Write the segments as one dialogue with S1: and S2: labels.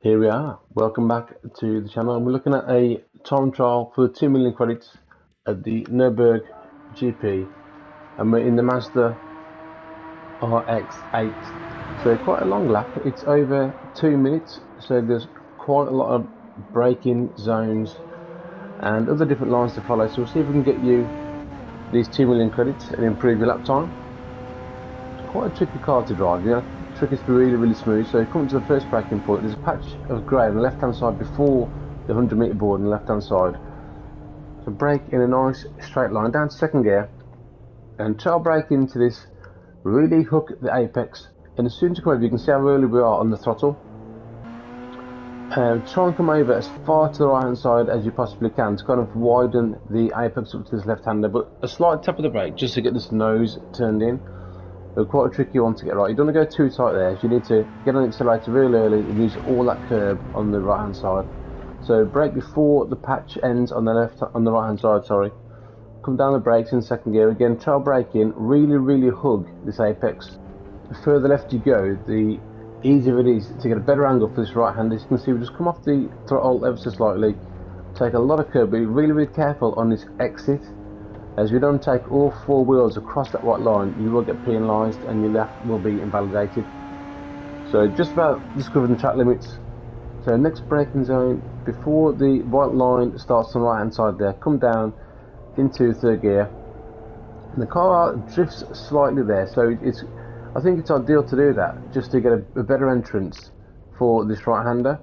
S1: Here we are. Welcome back to the channel. We're looking at a time trial for 2 million credits at the Nurburgring GP, and we're in the Mazda RX-8. So quite a long lap. It's over 2 minutes. So there's quite a lot of braking zones and other different lines to follow. So we'll see if we can get you these 2 million credits and improve your lap time. Quite a tricky car to drive, yeah. The trick is to be really smooth. So coming to the first braking point, there's a patch of grey on the left hand side before the 100-metre board on the left hand side. So brake in a nice straight line down to second gear and try brake into this, really hook the apex, and as soon as you come over you can see how early we are on the throttle. Try and come over as far to the right hand side as you possibly can to kind of widen the apex up to this left hander, but a slight tap of the brake just to get this nose turned in. Quite a tricky one to get right. You don't want to go too tight there, so you need to get on the accelerator really early and use all that curb on the right hand side. So brake before the patch ends on the right hand side, sorry. Come down the brakes in second gear again, try braking, really hug this apex. The further left you go, the easier it is to get a better angle for this right hand. As you can see, we just come off the throttle ever so slightly, take a lot of curb, be really careful on this exit. As we don't take all four wheels across that white line, you will get penalised and your lap will be invalidated. So just about discovering the track limits. So next braking zone, before the white line starts on the right hand side there, come down into third gear. The car drifts slightly there, so I think it's ideal to do that, just to get a better entrance for this right hander.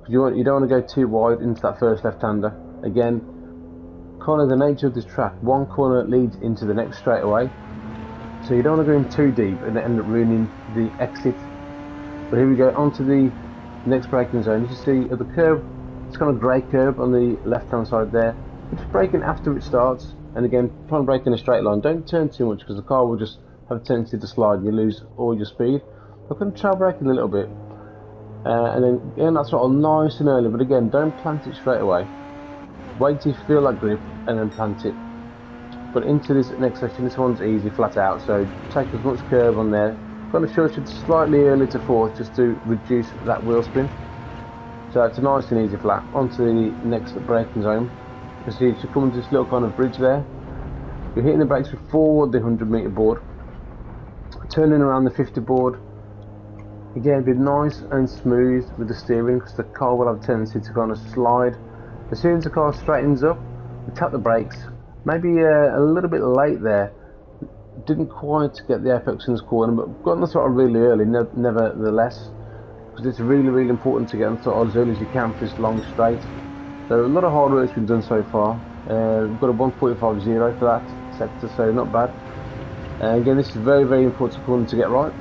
S1: You don't want to go too wide into that first left hander. Again, kind of the nature of this track, one corner leads into the next straight away, so you don't want to go in too deep and end up ruining the exit. But here we go onto the next braking zone. As you see at the curb, it's kind of grey curb on the left hand side there. You're just braking after it starts, and again try and brake in a straight line. Don't turn too much because the car will just have a tendency to slide and you lose all your speed. I'm going to try braking a little bit, and then again that's sort of nice and early, but again don't plant it straight away. Wait till you feel that grip and then plant it. But into this next section, this one's easy, flat out, so take as much curve on there. Kind of sure it's slightly early to fourth just to reduce that wheel spin. So it's a nice and easy flat. Onto the next braking zone. You see it's coming to this little kind of bridge there. You're hitting the brakes before the 100-metre board. Turning around the 50 board. Again, be nice and smooth with the steering because the car will have a tendency to kind of slide. As soon as the car straightens up, we tap the brakes. Maybe a little bit late there. Didn't quite get the apex in this corner, but got on the throttle really early, nevertheless. Because it's really important to get on the throttle as early as you can for this long straight. So a lot of hard work's been done so far. We've got a 1.50 for that sector, so not bad. Again, this is very important corner to get right.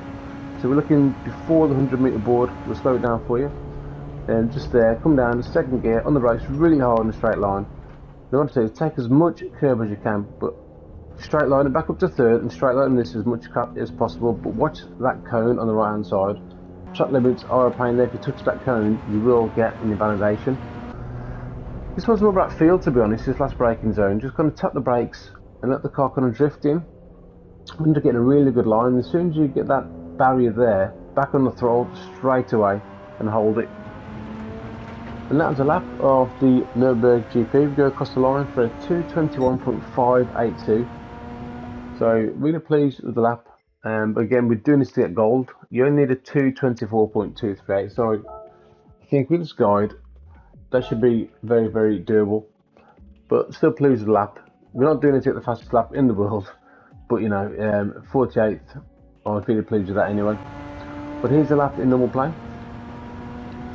S1: So we're looking before the 100-metre board. We'll slow it down for you. And just there, come down to second gear on the brakes really hard in a straight line. What I want to do is take as much curb as you can, but straight line it back up to third and straight line this as much as possible, but watch that cone on the right hand side. Track limits are a pain there. If you touch that cone you will get an invalidation. This one's more about feel, to be honest, this last braking zone. Just kind of tap the brakes and let the car kind of drift in. I'm getting a really good line. As soon as you get that barrier there, back on the throttle straight away and hold it. And that was a lap of the Nurburgring GP. We go across the line for a 221.582. So really pleased with the lap. But again, we're doing this to get gold. You only need a 224.238. So I think with this guide, that should be very doable. But still pleased with the lap. We're not doing it to get the fastest lap in the world, but you know, 48th. I'm really pleased with that anyway. But here's the lap in normal play.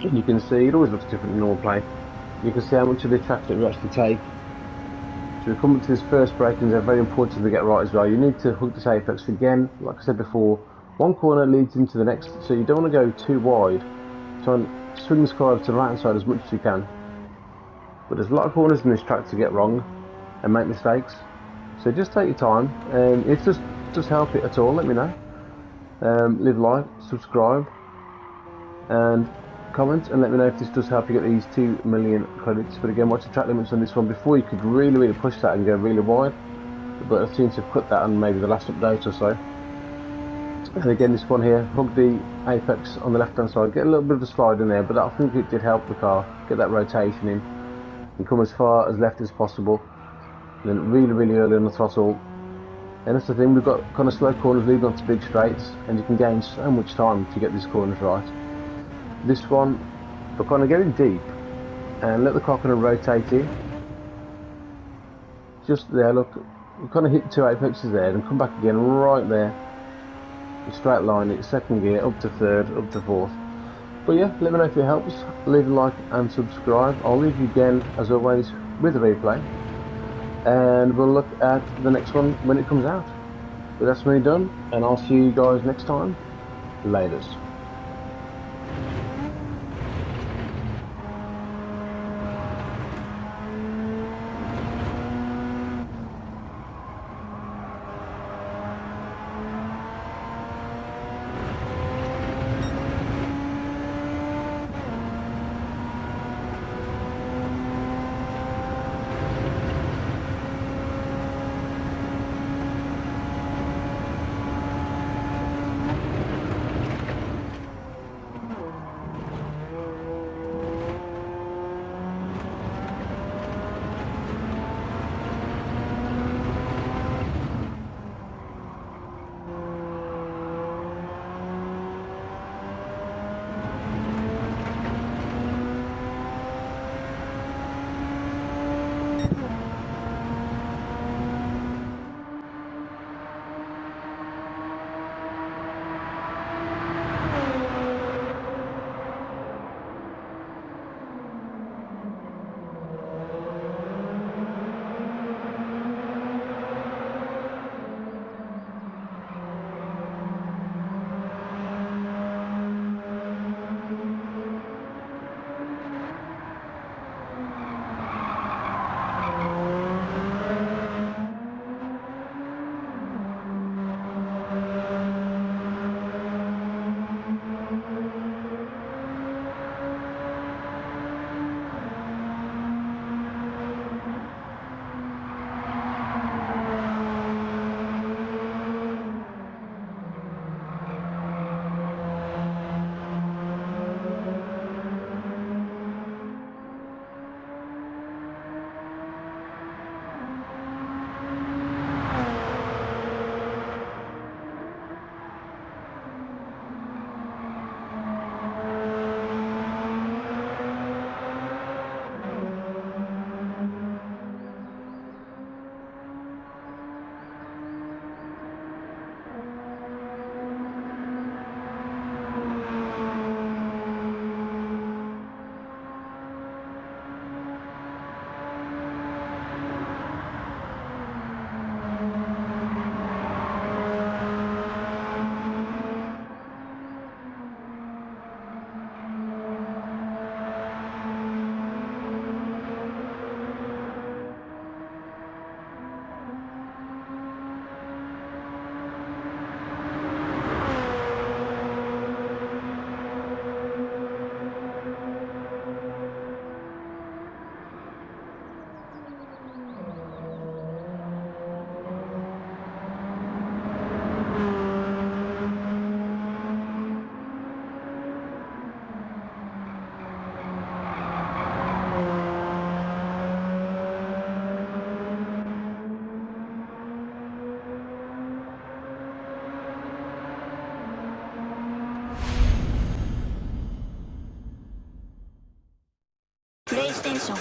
S1: And you can see it always looks different in normal play. You can see how much of the track that we actually take. So we're coming to this first braking zone, very important to get right as well. You need to hook this apex again, like I said before. One corner leads into the next, so you don't want to go too wide. Try and swing this car over to the right hand side as much as you can. But there's a lot of corners in this track to get wrong and make mistakes. So just take your time, and if this does help it at all, let me know. Leave a like, subscribe, and comment, and let me know if this does help you get these 2 million credits. But again, watch the track limits on this one. Before you could really push that and go really wide, but I seem to have cut that on maybe the last update or so. And again, this one here, hug the apex on the left hand side, get a little bit of a slide in there, but I think it did help the car get that rotation in and come as far as left as possible. And then really early on the throttle. And that's the thing, we've got kind of slow corners leading onto big straights, and you can gain so much time to get these corners right. This one, we're kind of getting deep and let the car kind of rotate in. Just there, look, we kind of hit 2 apexes there and come back again right there. Straight line it, second gear, up to third, up to fourth. But yeah, let me know if it helps. Leave a like and subscribe. I'll leave you again, as always, with a replay. And we'll look at the next one when it comes out. But that's me done, and I'll see you guys next time. Laters.
S2: PlayStation